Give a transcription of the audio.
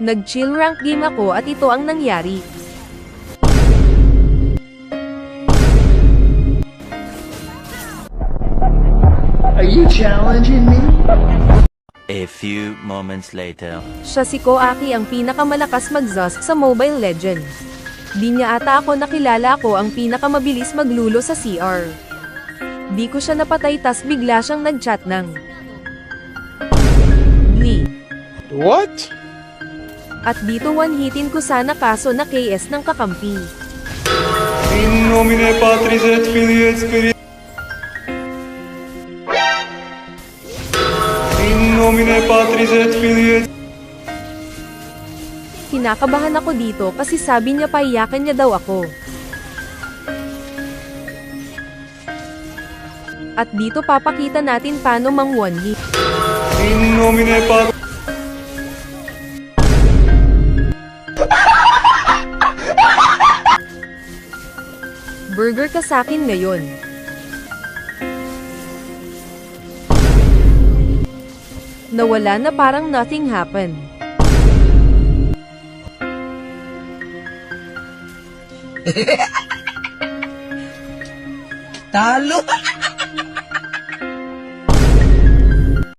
Nag-chill rank game ako at ito ang nangyari. Are you challenging me? A few moments later. Siya si Koaki ang pinakamalakas mag-Zusk sa Mobile Legends. Di niya ata ako nakilala, ako ang pinakamabilis maglulo sa CR. Di ko siya napatay tas bigla siyang nag-chat ng Lee. What? At dito one-hitin ko sana kaso na KS ng kakampi. In nomine Patris et Filii et Spiritus. In nomine Patris et Filii et Kinakabahan ako dito kasi sabi niya paiyakan niya daw ako. At dito papakita natin paano mang one-hit. In nomine Patris. Burger ka sakin ngayon. Nawala na parang nothing happened. Talo!